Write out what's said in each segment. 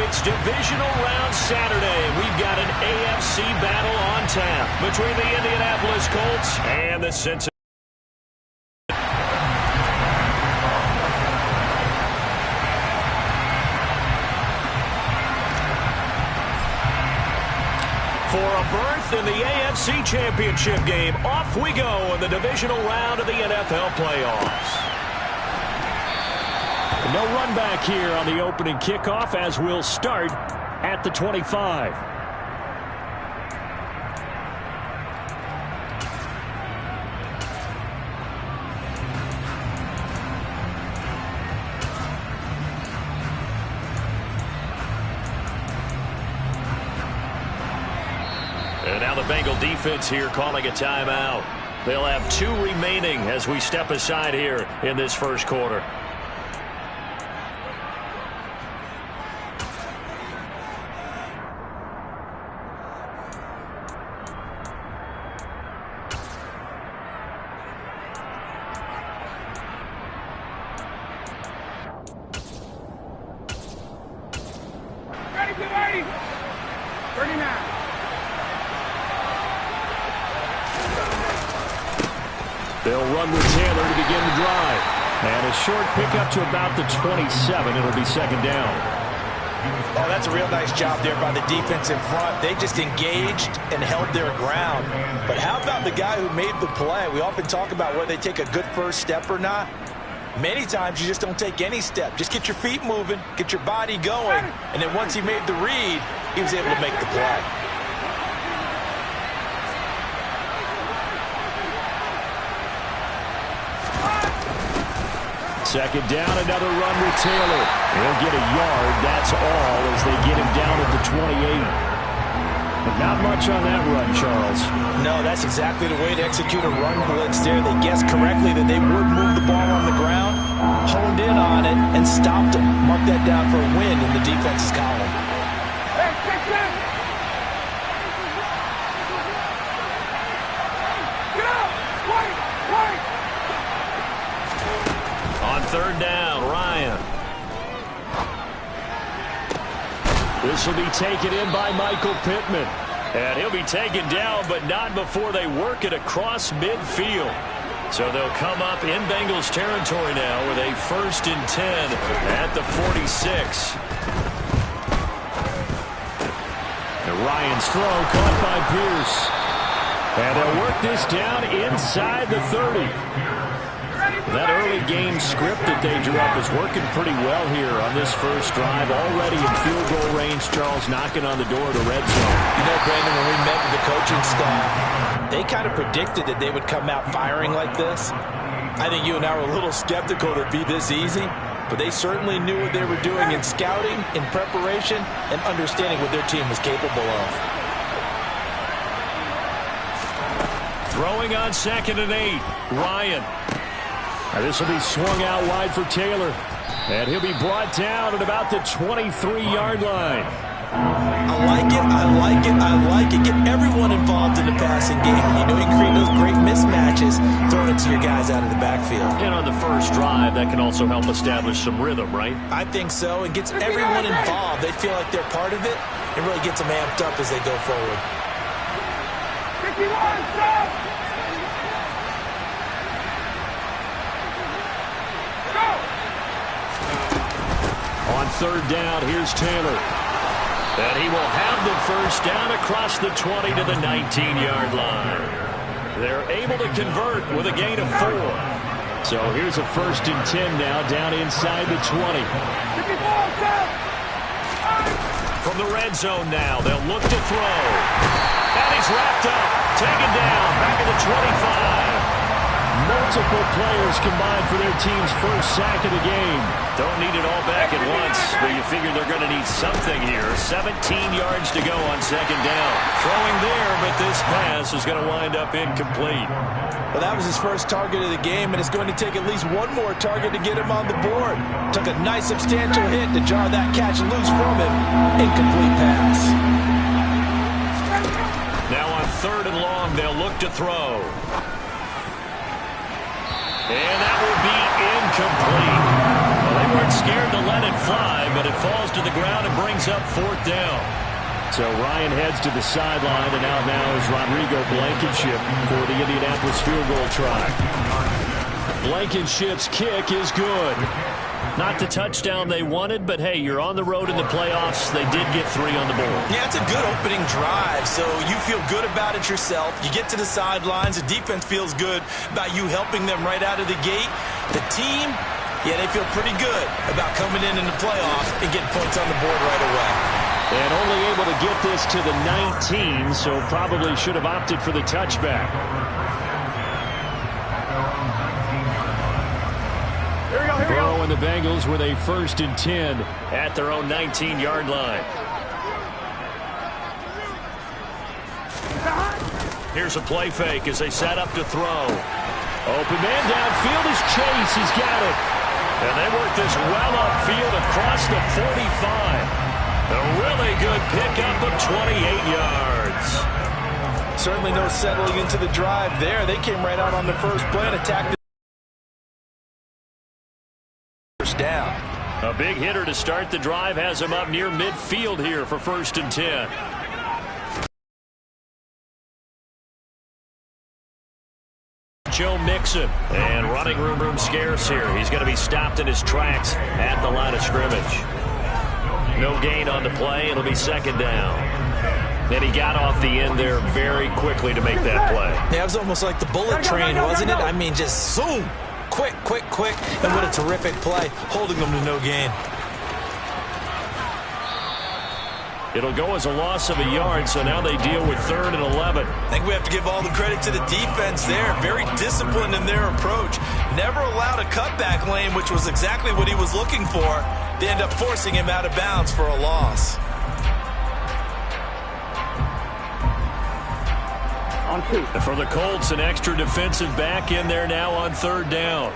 It's divisional round Saturday. We've got an AFC battle on tap between the Indianapolis Colts and the Cincinnati. For a berth in the AFC Championship game, off we go in the divisional round of the NFL playoffs. No run back here on the opening kickoff as we'll start at the 25. And now the Bengal defense here calling a timeout. They'll have 2 remaining as we step aside here in this first quarter. They'll run with Taylor to begin the drive. And a short pickup to about the 27. It'll be second down. Oh, that's a real nice job there by the defense in front. They just engaged and held their ground. But how about the guy who made the play? We often talk about whether they take a good first step or not. Many times you just don't take any step. Just get your feet moving, get your body going, and then once he made the read, he was able to make the play. Second down, another run with Taylor. He'll get a yard, that's all, as they get him down at the 28. But not much on that run, Charles. No, that's exactly the way to execute a run blitz there. They guessed correctly that they would move the ball on the ground, honed in on it, and stopped them. Mark that down for a win in the defense's column. On third down, Ryan. This will be taken in by Michael Pittman. And he'll be taken down, but not before they work it across midfield. So they'll come up in Bengals territory now with a 1st and 10 at the 46. And Ryan's throw caught by Pierce. And they'll work this down inside the 30. That early game script that they drew up is working pretty well here on this first drive. Already in field goal range, Charles, knocking on the door of the red zone. You know, Brandon, when we met with the coaching staff, they kind of predicted that they would come out firing like this. I think you and I were a little skeptical that it'd be this easy, but they certainly knew what they were doing in scouting, in preparation, and understanding what their team was capable of. Throwing on 2nd and 8, Ryan. Now this will be swung out wide for Taylor. And he'll be brought down at about the 23-yard line. I like it, I like it, I like it. Get everyone involved in the passing game. You know you can create those great mismatches, throwing it to your guys out of the backfield. And on the first drive, that can also help establish some rhythm, right? I think so. It gets everyone involved. They feel like they're part of it. It really gets them amped up as they go forward. 51, stop! On third down, here's Taylor. And he will have the first down across the 20 to the 19-yard line. They're able to convert with a gain of 4. So here's a 1st and 10 now down inside the 20. From the red zone now, they'll look to throw. And he's wrapped up, taken down, back at the 25. Multiple players combined for their team's first sack of the game. Don't need it all back at once, but you figure they're going to need something here. 17 yards to go on 2nd down. Throwing there, but this pass is going to wind up incomplete. Well, that was his first target of the game, and it's going to take at least one more target to get him on the board. Took a nice substantial hit to jar that catch loose from him. Incomplete pass. Now on 3rd and long, they'll look to throw. And that will be incomplete. Well, they weren't scared to let it fly, but it falls to the ground and brings up 4th down. So Ryan heads to the sideline, and out now is Rodrigo Blankenship for the Indianapolis field goal try. Blankenship's kick is good. Not the touchdown they wanted, but hey, you're on the road in the playoffs. They did get 3 on the board. Yeah, it's a good opening drive, so you feel good about it yourself. You get to the sidelines. The defense feels good about you helping them right out of the gate. The team, yeah, they feel pretty good about coming in the playoffs and getting points on the board right away. And only able to get this to the 19, so probably should have opted for the touchback. Burrow and the Bengals with a 1st and 10 at their own 19-yard line. Here's a play fake as they set up to throw. Open man downfield is Chase. He's got it. And they work this well upfield across the 45. A really good pickup of 28 yards. Certainly no settling into the drive there. They came right out on the first play and attacked the first down. A big hitter to start the drive has him up near midfield here for 1st and 10. Joe Mixon, and running room scarce here. He's going to be stopped in his tracks at the line of scrimmage. No gain on the play. It'll be 2nd down. Then he got off the end there very quickly to make that play. Yeah, it was almost like the bullet train, wasn't it? I mean, just zoom. Quick, quick, quick. And what a terrific play, holding them to no gain. It'll go as a loss of a yard, so now they deal with 3rd and 11. I think we have to give all the credit to the defense there. Very disciplined in their approach. Never allowed a cutback lane, which was exactly what he was looking for. They end up forcing him out of bounds for a loss. On 2. For the Colts, an extra defensive back in there now on 3rd down.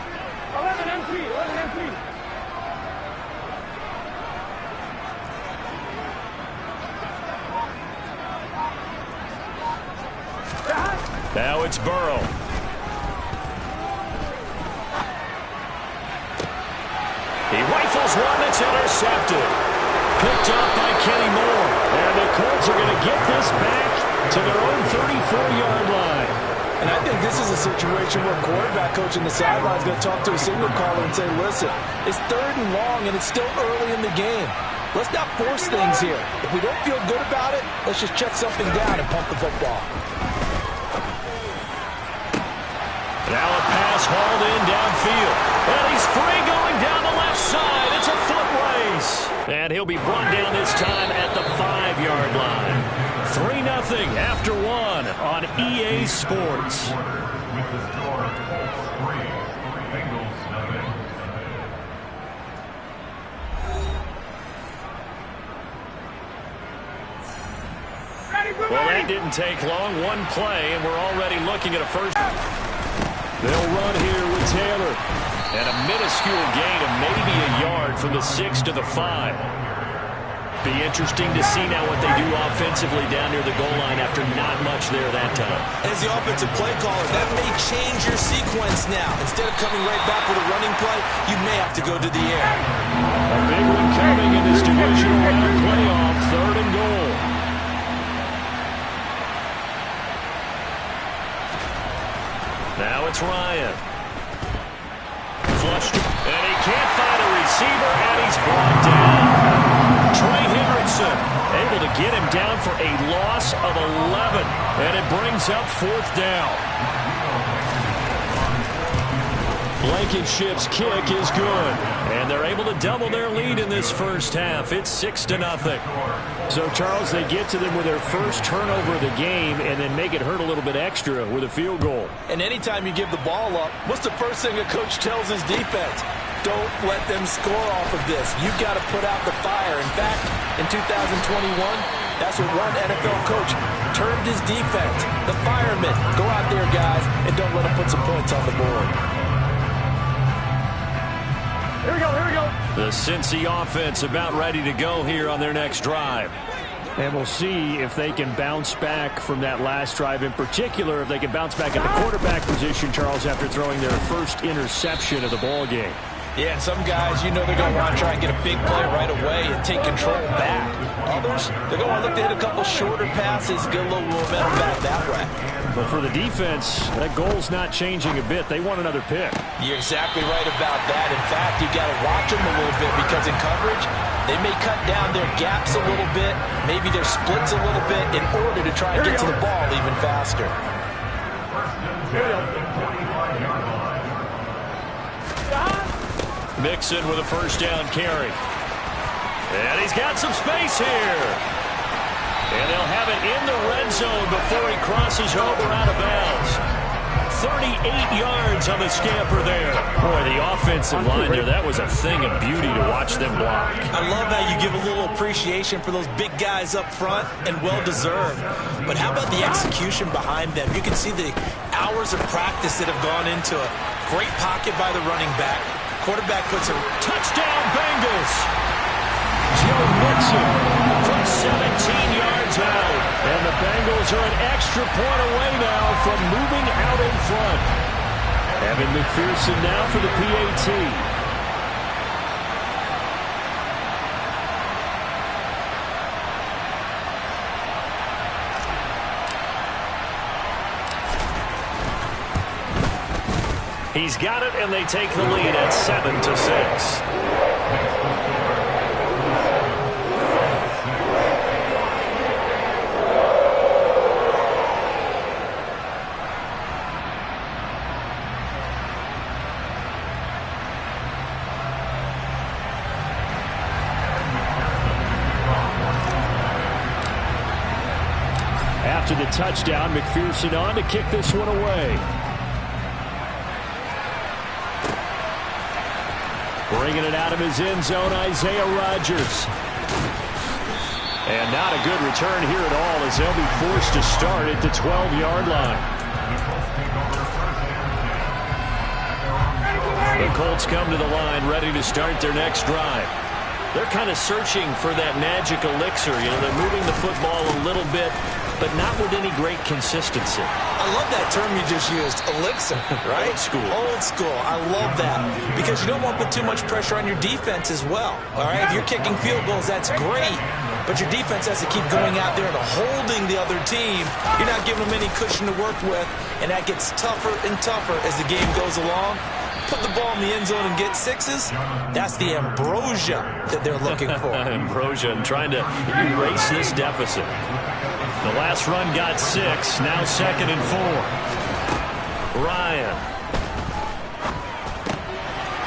11 and 3, 11 and 3. Now it's Burrow. He rifles one that's intercepted. Picked up by Kenny Moore. And the Colts are going to get this back to their own 34-yard line. And I think this is a situation where quarterback coach in the sideline is going to talk to a signal caller and say, listen, it's 3rd and long and it's still early in the game. Let's not force things here. If we don't feel good about it, let's just check something down and pump the football. Now a pass hauled in downfield. And he's free going down the left side. It's a foot race. And he'll be brought down this time at the 5-yard line. 3-0 after 1 on EA Sports. Well, that didn't take long. One play, and we're already looking at a first. They'll run here with Taylor. And a minuscule gain of maybe a yard from the 6 to the 5. Be interesting to see now what they do offensively down near the goal line after not much there that time. As the offensive play caller, that may change your sequence now. Instead of coming right back with a running play, you may have to go to the air. A big one coming in this divisional round playoff, 3rd and goal. Now it's Ryan. Flushed, and he can't find a receiver, and he's brought down. Trey Hendrickson able to get him down for a loss of 11, and it brings up 4th down. Blankenship's kick is good, and they're able to double their lead in this first half. It's 6-0. So, Charles, they get to them with their first turnover of the game and then make it hurt a little bit extra with a field goal. And anytime you give the ball up, what's the first thing a coach tells his defense? Don't let them score off of this. You've got to put out the fire. In fact, in 2021, that's what one NFL coach termed his defense. The firemen. Go out there, guys, and don't let them put some points on the board. Here we go, here we go. The Cincy offense about ready to go here on their next drive. And we'll see if they can bounce back from that last drive. In particular, if they can bounce back at the quarterback position, Charles, after throwing their first interception of the ball game. Yeah, and some guys, you know they're going to want to try and get a big play right away and take control back. Others, they're going to look to hit a couple shorter passes, get a little momentum back that way. But for the defense, that goal's not changing a bit. They want another pick. You're exactly right about that. In fact, you got to watch them a little bit because in coverage, they may cut down their gaps a little bit, maybe their splits a little bit in order to try and get to the ball even faster. Mixon with a first down carry. And he's got some space here. And they'll have it in the red zone before he crosses over out of bounds. 38 yards on the scamper there. Boy, the offensive line there, that was a thing of beauty to watch them block. I love how you give a little appreciation for those big guys up front, and well-deserved. But how about the execution behind them? You can see the hours of practice that have gone into it. Great pocket by the running back. Quarterback puts a touchdown Bengals. Joe Mixon from 17 yards out. And the Bengals are an extra point away now from moving out in front. Evan McPherson now for the PAT. He's got it, and they take the lead at 7-6. After the touchdown, McPherson on to kick this one away. Bringing it out of his end zone, Isaiah Rodgers. And not a good return here at all as they'll be forced to start at the 12-yard line. The Colts come to the line ready to start their next drive. They're kind of searching for that magic elixir. You know, they're moving the football a little bit, but not with any great consistency. I love that term you just used, elixir, right? Old school. Old school. I love that because you don't want to put too much pressure on your defense as well. All right, if you're kicking field goals, that's great, but your defense has to keep going out there and holding the other team. You're not giving them any cushion to work with, and that gets tougher and tougher as the game goes along. Put the ball in the end zone and get sixes. That's the ambrosia that they're looking for. Ambrosia and trying to erase this deficit. The last run got 6. Now 2nd and 4. Ryan.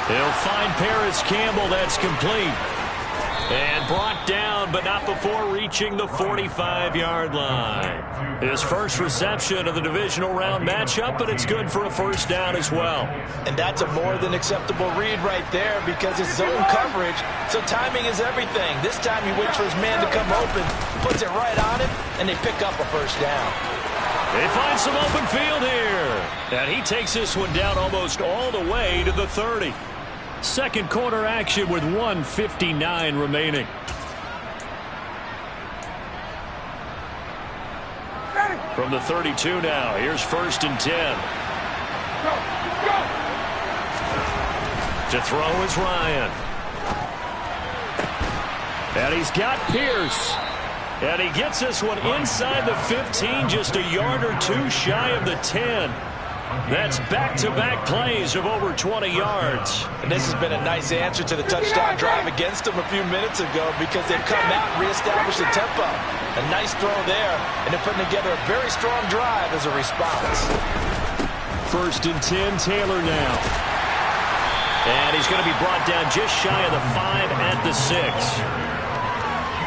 He'll find Paris Campbell. That's complete. And brought down, but not before reaching the 45-yard line. His first reception of the divisional round matchup, but it's good for a first down as well. And that's a more than acceptable read right there because it's zone coverage, so timing is everything. This time he waits for his man to come open, puts it right on him, and they pick up a first down. They find some open field here. And he takes this one down almost all the way to the 30. Second quarter action with 1:59 remaining. From the 32 now, here's 1st and 10. To throw is Ryan. And he's got Pierce. And he gets this one inside the 15, just a yard or two shy of the 10. That's back-to-back plays of over 20 yards. And this has been a nice answer to the touchdown drive against them a few minutes ago because they've come out and reestablished the tempo. A nice throw there, and they're putting together a very strong drive as a response. 1st and 10, Taylor now. And he's going to be brought down just shy of the 5 at the 6.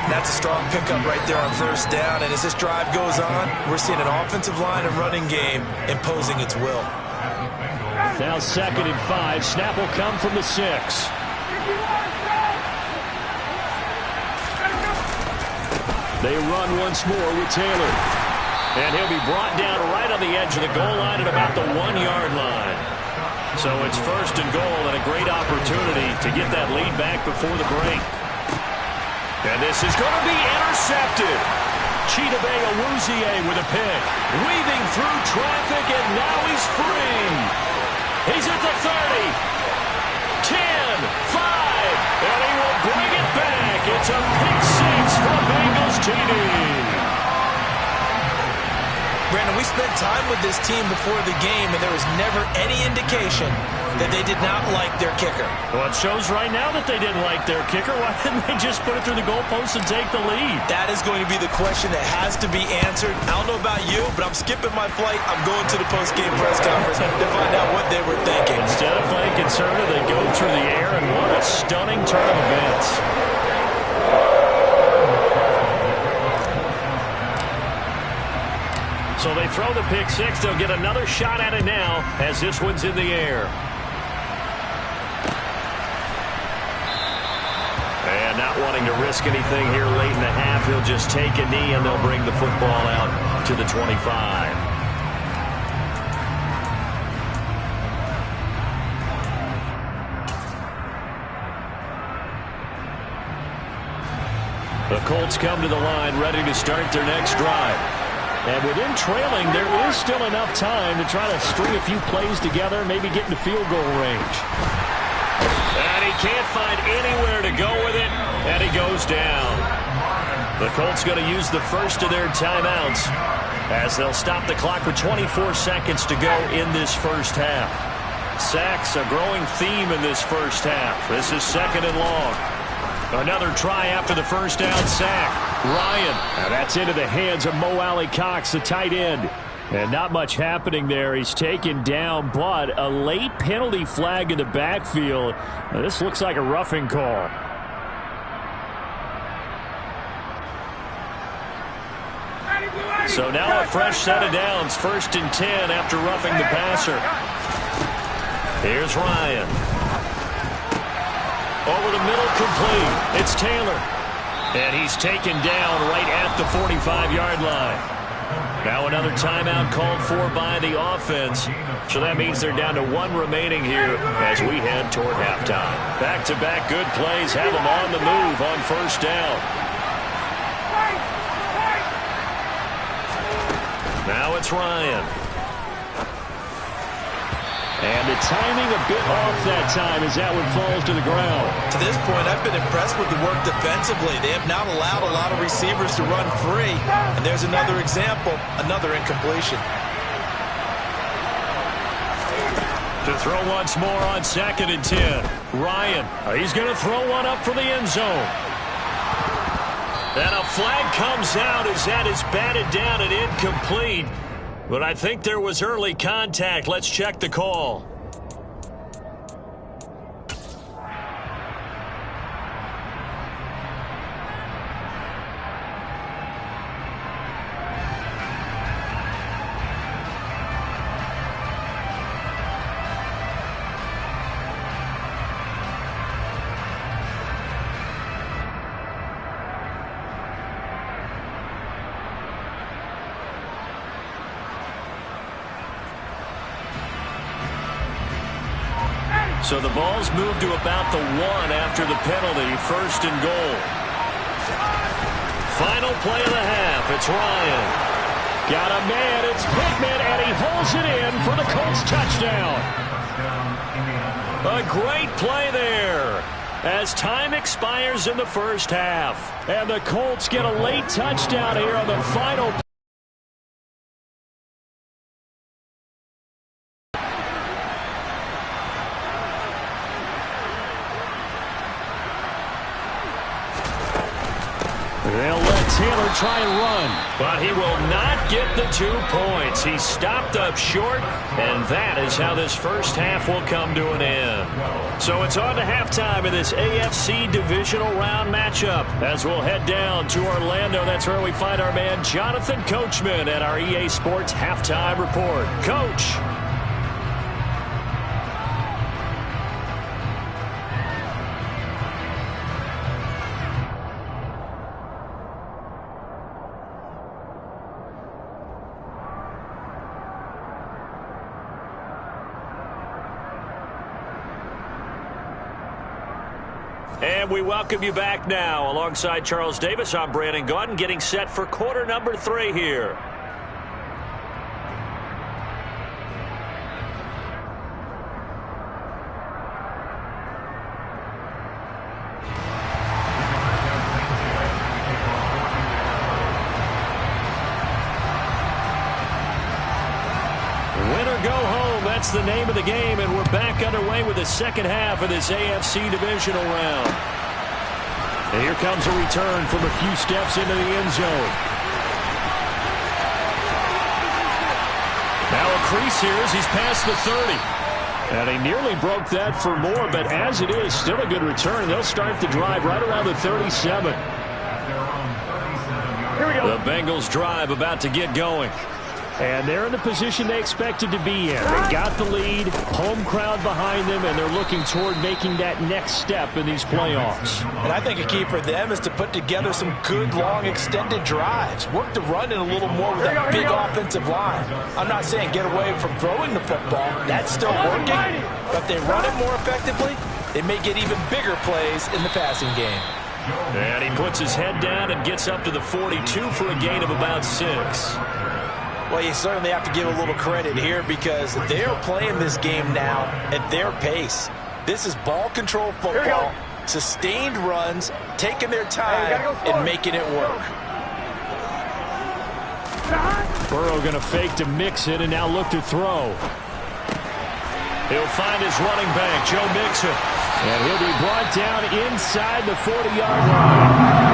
That's a strong pickup right there on first down. And as this drive goes on, we're seeing an offensive line and running game imposing its will. Now 2nd and 5. Snap will come from the 6. They run once more with Taylor. And he'll be brought down right on the edge of the goal line at about the 1-yard line. So it's 1st and goal and a great opportunity to get that lead back before the break. And this is going to be intercepted. Chidobe Awuzie with a pick. Weaving through traffic, and now he's free. He's at the 30. 10. It's a pick six for a Bengals TD. Brandon, we spent time with this team before the game, and there was never any indication that they did not like their kicker. Well, it shows right now that they didn't like their kicker. Why didn't they just put it through the goalpost and take the lead? That is going to be the question that has to be answered. I don't know about you, but I'm skipping my flight. I'm going to the post-game press conference to find out what they were thinking. Instead of playing conservative, they go through the air, and what a stunning turn of events. So they throw the pick six. They'll get another shot at it now as this one's in the air. And not wanting to risk anything here late in the half, he'll just take a knee and they'll bring the football out to the 25. The Colts come to the line ready to start their next drive. And within trailing, there is still enough time to try to string a few plays together, maybe get into field goal range. And he can't find anywhere to go with it, and he goes down. The Colts going to use the first of their timeouts as they'll stop the clock with 24 seconds to go in this first half. Sacks a growing theme in this first half. This is second and long. Another try after the first down sack. Ryan. Now that's into the hands of Mo Alley-Cox, the tight end. And not much happening there. He's taken down, but a late penalty flag in the backfield. Now, this looks like a roughing call. So now a fresh set of downs. 1st and 10 after roughing the passer. Here's Ryan. Over the middle, complete. It's Taylor. And he's taken down right at the 45-yard line. Now another timeout called for by the offense. So that means they're down to one remaining here as we head toward halftime. Back-to-back good plays have them on the move on first down. Now it's Ryan. And the timing a bit off that time as that one falls to the ground. To this point, I've been impressed with the work defensively. They have not allowed a lot of receivers to run free. And there's another example, another incompletion. To throw once more on 2nd and 10. Ryan, he's going to throw one up for the end zone. And a flag comes out as that is batted down and incomplete. But I think there was early contact. Let's check the call. So the ball's moved to about the 1 after the penalty. 1st and goal. Final play of the half. It's Ryan. Got a man. It's Pittman, and he holds it in for the Colts touchdown. A great play there as time expires in the first half. And the Colts get a late touchdown here on the final play. They'll let Taylor try and run, but he will not get the 2 points. He stopped up short, and that is how this first half will come to an end. So it's on to halftime in this AFC divisional round matchup as we'll head down to Orlando. That's where we find our man Jonathan Coachman at our EA Sports Halftime Report. Coach. And we welcome you back now. Alongside Charles Davis, I'm Brandon Gaudin, getting set for quarter number 3 here. go home. That's the name of the game, and we're back underway with the second half of this AFC divisional round. And here comes a return from a few steps into the end zone. Now a crease here as he's past the 30. And he nearly broke that for more, but as it is, still a good return. They'll start the drive right around the 37. The Bengals drive about to get going. And they're in the position they expected to be in. They got the lead, home crowd behind them, and they're looking toward making that next step in these playoffs. And I think a key for them is to put together some good, long, extended drives. Work the run in a little more with that big offensive line. I'm not saying get away from throwing the football. That's still working. But if they run it more effectively, they may get even bigger plays in the passing game. And he puts his head down and gets up to the 42 for a gain of about 6. Well, you certainly have to give a little credit here because they're playing this game now at their pace. This is ball control football, sustained runs, taking their time and making it work. Burrow going to fake to mix it and now look to throw. He'll find his running back, Joe Mixon. And he'll be brought down inside the 40-yard line.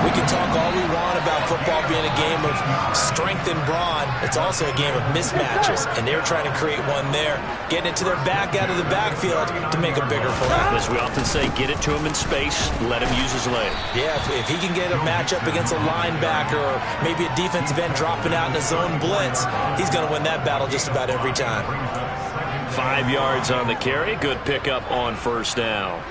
We can talk all we want about football being a game of strength and brawn. It's also a game of mismatches, and they're trying to create one there, getting it to their back out of the backfield to make a bigger play. As we often say, get it to him in space, let him use his leg. Yeah, if he can get a matchup against a linebacker or maybe a defensive end dropping out in a zone blitz, he's going to win that battle just about every time. 5 yards on the carry. Good pickup on first down.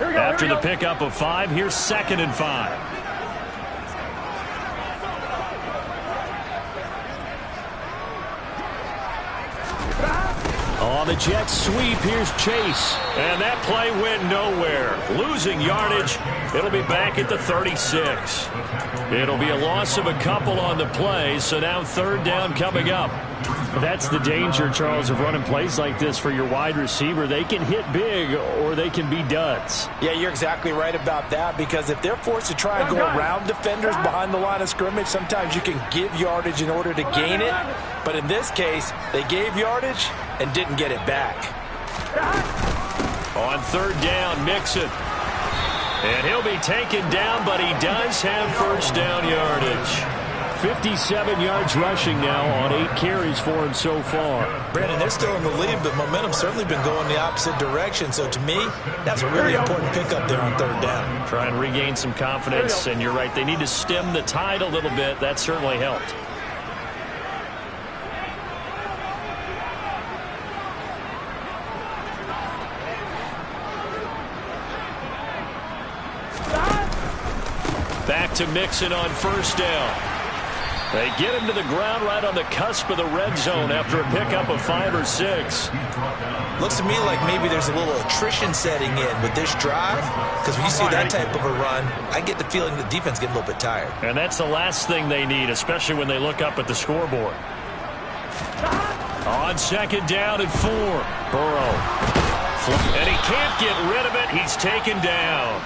After the pickup of 5, here's 2nd and 5. On the jet sweep, here's Chase. And that play went nowhere. Losing yardage. It'll be back at the 36. It'll be a loss of a couple on the play, so now 3rd down coming up. That's the danger, Charles, of running plays like this for your wide receiver. They can hit big or they can be duds. Yeah, you're exactly right about that because if they're forced to try and go around defenders behind the line of scrimmage, sometimes you can give yardage in order to gain it. But in this case, they gave yardage and didn't get it back. On 3rd down, Mixon. And he'll be taken down, but he does have first down yardage. 57 yards rushing now on 8 carries for him so far. Brandon, they're still in the lead, but momentum's certainly been going the opposite direction. So to me, that's a really important pickup there on 3rd down. Try and regain some confidence, and you're right, they need to stem the tide a little bit. That certainly helped. Back to Mixon on first down. They get him to the ground right on the cusp of the red zone after a pickup of 5 or 6. Looks to me like maybe there's a little attrition setting in with this drive because when you see that type of a run, I get the feeling the defense getting a little bit tired. And that's the last thing they need, especially when they look up at the scoreboard. On 2nd down and 4, Burrow. And he can't get rid of it. He's taken down.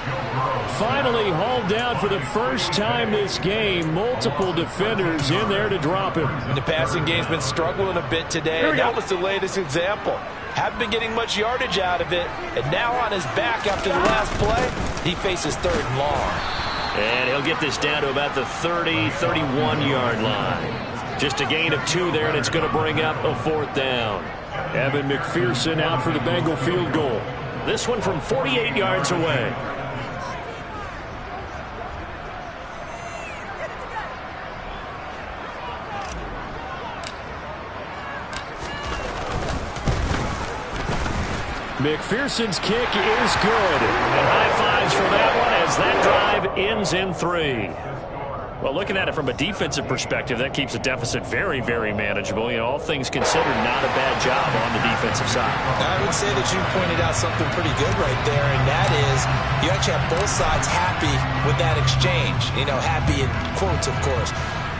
Finally hauled down for the first time this game. Multiple defenders in there to drop him. And the passing game's been struggling a bit today, and that was the latest example. Haven't been getting much yardage out of it, and now on his back after the last play, he faces 3rd and long. And he'll get this down to about the 30, 31-yard line. Just a gain of 2 there, and it's going to bring up a 4th down. Evan McPherson out for the Bengal field goal. This one from 48 yards away. McPherson's kick is good. And high fives for that one as that drive ends in 3. Well, looking at it from a defensive perspective, that keeps the deficit very, very manageable. You know, all things considered, not a bad job on the defensive side. I would say that you pointed out something pretty good right there, and that is you actually have both sides happy with that exchange. You know, happy in quotes, of course.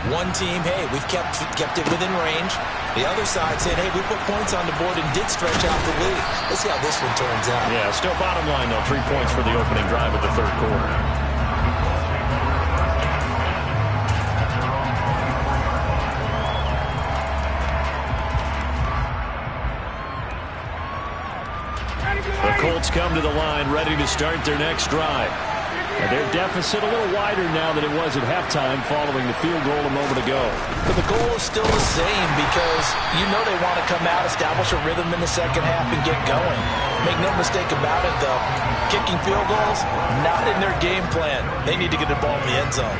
One team, hey, we've kept it within range. The other side said, hey, we put points on the board and did stretch out the lead. Let's see how this one turns out. Yeah, still bottom line, though, 3 points for the opening drive of the 3rd quarter. The Colts come to the line ready to start their next drive. And their deficit a little wider now than it was at halftime following the field goal a moment ago. But the goal is still the same because you know they want to come out, establish a rhythm in the second half, and get going. Make no mistake about it, though. Kicking field goals, not in their game plan. They need to get the ball in the end zone.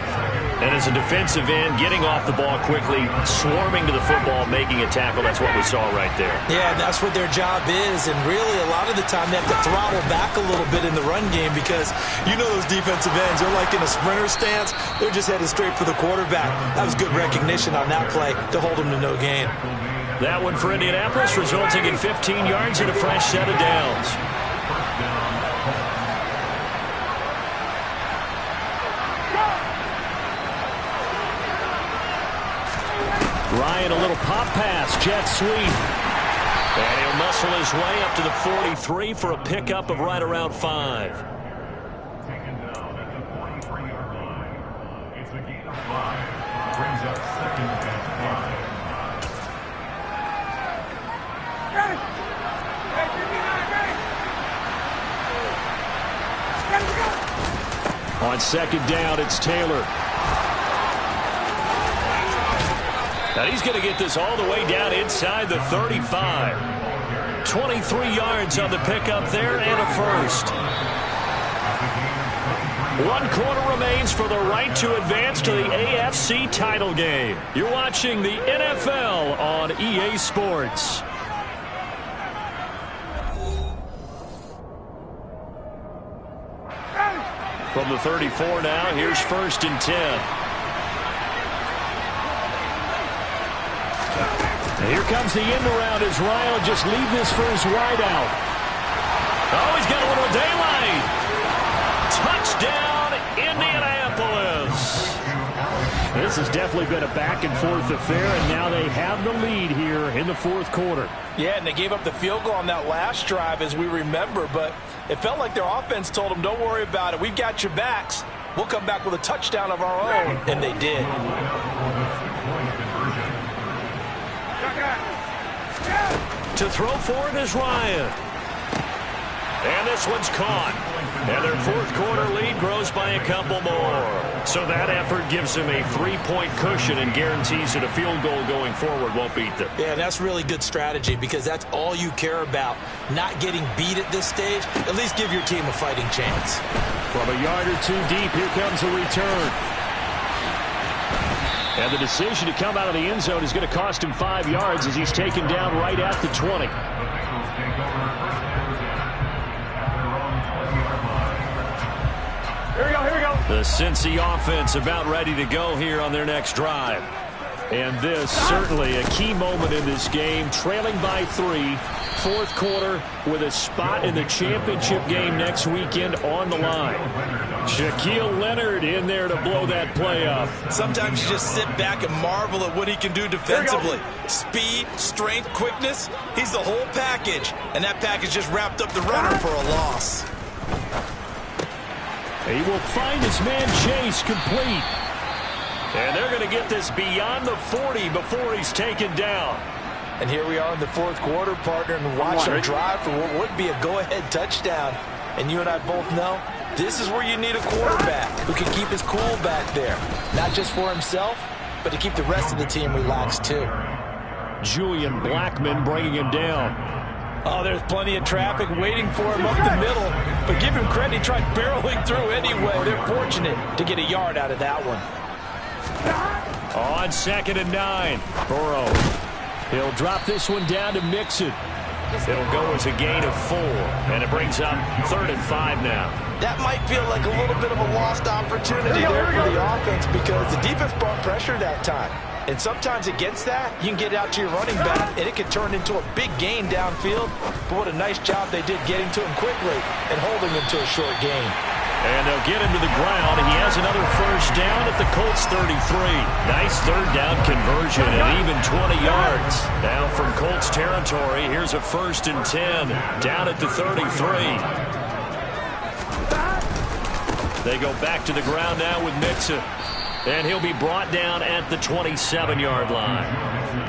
And as a defensive end, getting off the ball quickly, swarming to the football, making a tackle, that's what we saw right there. Yeah, and that's what their job is. And really, a lot of the time, they have to throttle back a little bit in the run game because you know those defensive ends, they're like in a sprinter stance. They're just headed straight for the quarterback. That was good recognition on that play to hold them to no gain. That one for Indianapolis, resulting in 15 yards and a fresh set of downs. Ryan, a little pop pass, jet sweep. And he'll muscle his way up to the 43 for a pickup of right around 5. Taken down at the 43-yard line. It's a gain of 5. Brings up second and 5. On second down, it's Taylor. Now he's going to get this all the way down inside the 35. 23 yards on the pickup there and a first. 1 quarter remains for the right to advance to the AFC title game. You're watching the NFL on EA Sports. From the 34 now, here's 1st and 10. And here comes the end around as Ryan will just leave this for his wideout. Oh, he's got a little daylight. Touchdown, Indianapolis. This has definitely been a back-and-forth affair, and now they have the lead here in the 4th quarter. Yeah, and they gave up the field goal on that last drive, as we remember, but it felt like their offense told them, don't worry about it. We've got your backs. We'll come back with a touchdown of our own, and they did. To throw for it is Ryan. And this one's caught. And their 4th quarter lead grows by a couple more. So that effort gives them a 3-point cushion and guarantees that a field goal going forward won't beat them. Yeah, that's really good strategy because that's all you care about. Not getting beat at this stage. At least give your team a fighting chance. From a yard or 2 deep, here comes a return. And the decision to come out of the end zone is going to cost him 5 yards as he's taken down right at the 20. Here we go, here we go. The Cincy offense about ready to go here on their next drive. And this certainly a key moment in this game, trailing by 3. 4th quarter with a spot in the championship game next weekend on the line. Shaquille Leonard in there to blow that play up. Sometimes you just sit back and marvel at what he can do defensively. Speed, strength, quickness, he's the whole package. And that package just wrapped up the runner for a loss. He will find his man Chase complete. And they're going to get this beyond the 40 before he's taken down. And here we are in the 4th quarter, partner, and watch him drive for what would be a go-ahead touchdown. And you and I both know this is where you need a quarterback who can keep his cool back there. Not just for himself, but to keep the rest of the team relaxed, too. Julian Blackman bringing him down. Oh, there's plenty of traffic waiting for him up the middle. But give him credit, he tried barreling through anyway. They're fortunate to get a yard out of that one. On 2nd and 9, Burrow. He'll drop this one down to Mixon. It'll go as a gain of 4, and it brings up 3rd and 5 now. That might feel like a little bit of a lost opportunity there for the offense because the defense brought pressure that time. And sometimes against that, you can get out to your running back, and it can turn into a big gain downfield. But what a nice job they did getting to him quickly and holding him to a short gain. And they'll get him to the ground. He has another 1st down at the Colts 33. Nice 3rd down conversion and even 20 yards. Now from Colts territory, here's a 1st and 10 down at the 33. They go back to the ground now with Mixon. And he'll be brought down at the 27-yard line.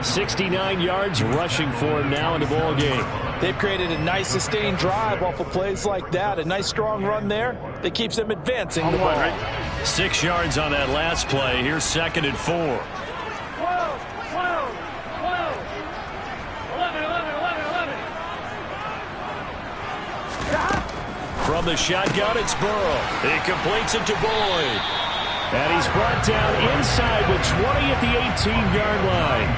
69 yards rushing for him now in the ball game. They've created a nice sustained drive off of plays like that. A nice strong run there that keeps them advancing the ball. 6 yards on that last play. Here's 2nd and 4. 12, 12, 12. 11, 11, 11, 11. From the shotgun, it's Burrow. He completes it to Boyd. And he's brought down inside the 20 at the 18-yard line.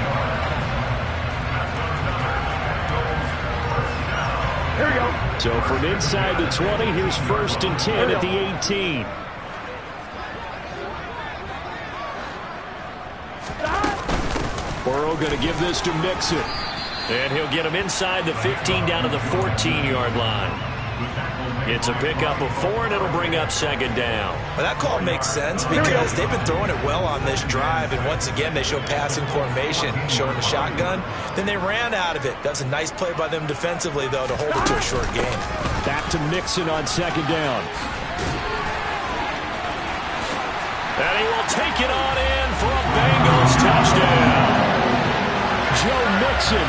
Here we go. So from inside the 20, here's 1st and 10 at the 18. Burrow going to give this to Mixon. And he'll get him inside the 15 down to the 14-yard line. It's a pickup of 4, and it'll bring up 2nd down. Well, that call makes sense because they've been throwing it well on this drive, and once again, they show passing formation, showing the shotgun. Then they ran out of it. That's a nice play by them defensively, though, to hold it to a short gain. Back to Mixon on 2nd down. And he will take it on in for a Bengals touchdown. Joe Mixon,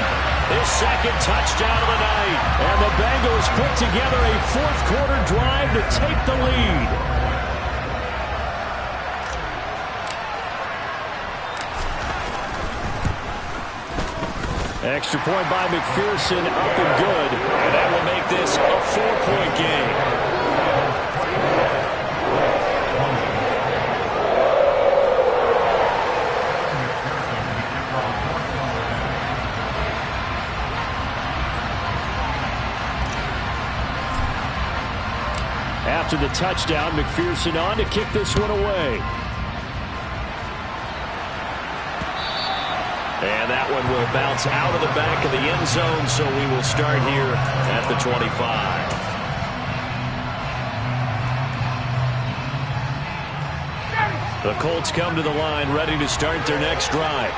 his 2nd touchdown of the night. And the Bengals put together a 4th-quarter drive to take the lead. Extra point by McPherson, up and good. And that will make this a 4-point game. After the touchdown, McPherson on to kick this one away. And that one will bounce out of the back of the end zone, so we will start here at the 25. The Colts come to the line ready to start their next drive.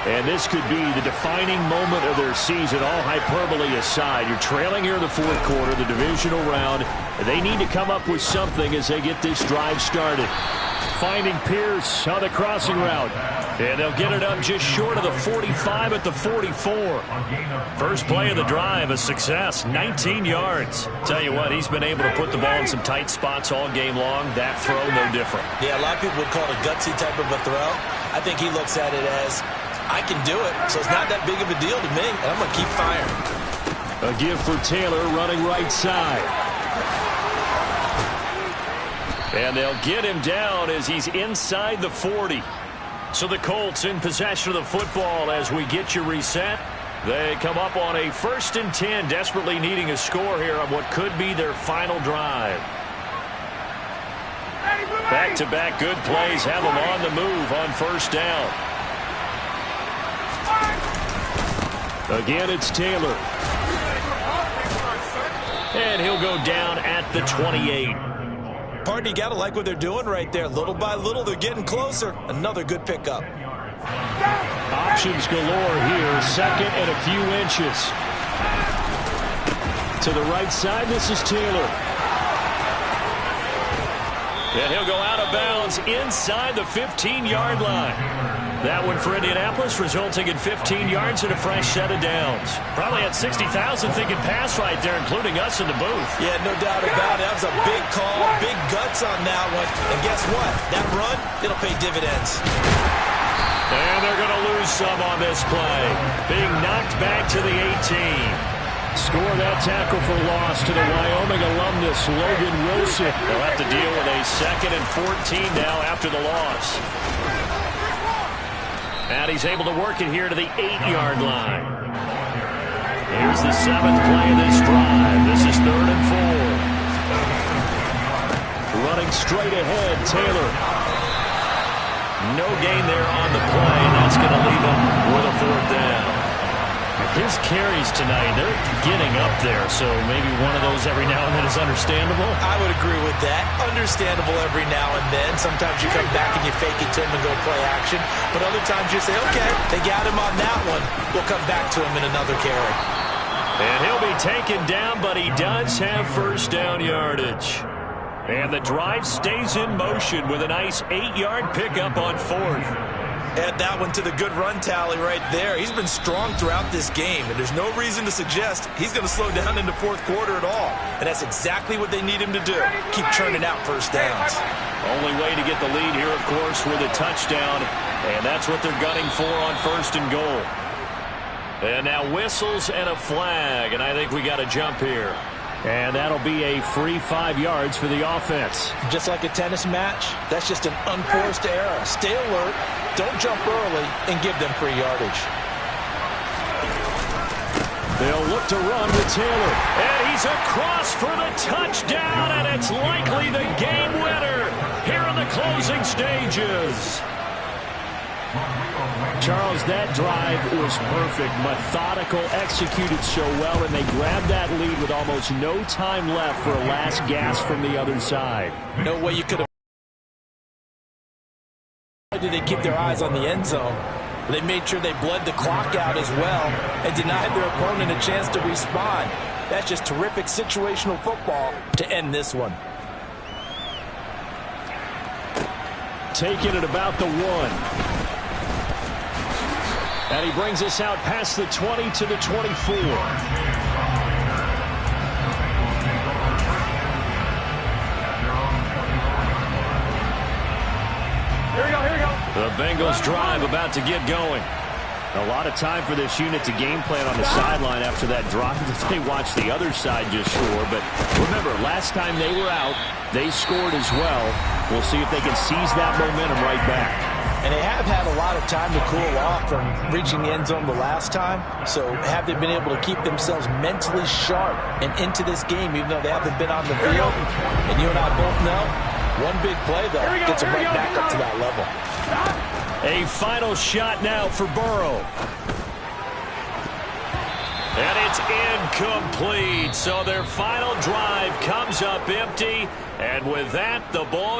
And this could be the defining moment of their season, all hyperbole aside. You're trailing here in the 4th quarter, the divisional round. They need to come up with something as they get this drive started. Finding Pierce on the crossing route. And they'll get it up just short of the 45 at the 44. First play of the drive, a success, 19 yards. Tell you what, he's been able to put the ball in some tight spots all game long. That throw, no different. Yeah, a lot of people would call it a gutsy type of a throw. I think he looks at it as, I can do it, so it's not that big of a deal to me, and I'm going to keep firing. A give for Taylor running right side. And they'll get him down as he's inside the 40. So the Colts in possession of the football as we get you reset. They come up on a 1st and 10, desperately needing a score here on what could be their final drive. Back-to-back good plays have them on the move on 1st down. Again, it's Taylor. And he'll go down at the 28. Pardon, you got to like what they're doing right there. Little by little, they're getting closer. Another good pickup. Options galore here. 2nd and a few inches. To the right side, this is Taylor. And he'll go out of bounds inside the 15-yard line. That one for Indianapolis, resulting in 15 yards and a fresh set of downs. Probably had 60,000 thinking pass right there, including us in the booth. Yeah, no doubt about it. That was a big call, big guts on that one. And guess what? That run, it'll pay dividends. And they're going to lose some on this play. Being knocked back to the 18. Score that tackle for loss to the Wyoming alumnus, Logan Wilson. They'll have to deal with a 2nd and 14 now after the loss. And he's able to work it here to the 8-yard line. Here's the 7th play of this drive. This is 3rd and 4. Running straight ahead, Taylor. No gain there on the play, and that's going to leave him with a 4th down. His carries tonight, they're getting up there, so maybe one of those every now and then is understandable. I would agree with that. Understandable every now and then. Sometimes you come back and you fake it to him and go play action. But other times you say, okay, they got him on that one. We'll come back to him in another carry. And he'll be taken down, but he does have 1st down yardage. And the drive stays in motion with a nice 8-yard pickup on 4th. Add that one to the good run tally right there. He's been strong throughout this game, and there's no reason to suggest he's going to slow down in the fourth quarter at all. And that's exactly what they need him to do. Keep churning out first downs. Only way to get the lead here, of course, with a touchdown. And that's what they're gunning for on first and goal. And now whistles and a flag, and I think we got to jump here. And that'll be a free 5 yards for the offense. Just like a tennis match, that's just an unforced error. Stay alert, don't jump early, and give them free yardage. They'll look to run with Taylor. And he's across for the touchdown, and it's likely the game winner here in the closing stages. Charles, that drive was perfect, methodical, executed so well, and they grabbed that lead with almost no time left for a last gasp from the other side. No way you could have. Did they keep their eyes on the end zone? They made sure they bled the clock out as well and denied their opponent a chance to respond. That's just terrific situational football to end this one. Taking it about the 1. And he brings us out past the 20 to the 24. Here we go, here we go. The Bengals drive about to get going. A lot of time for this unit to game plan on the sideline after that drive that they watched the other side just score. But remember, last time they were out, they scored as well. We'll see if they can seize that momentum right back. And they have had a lot of time to cool off from reaching the end zone the last time. So have they been able to keep themselves mentally sharp and into this game, even though they haven't been on the field? And you and I both know, one big play, though, gets them right back up to that level. A final shot now for Burrow. And it's incomplete. So their final drive comes up empty. And with that, the ball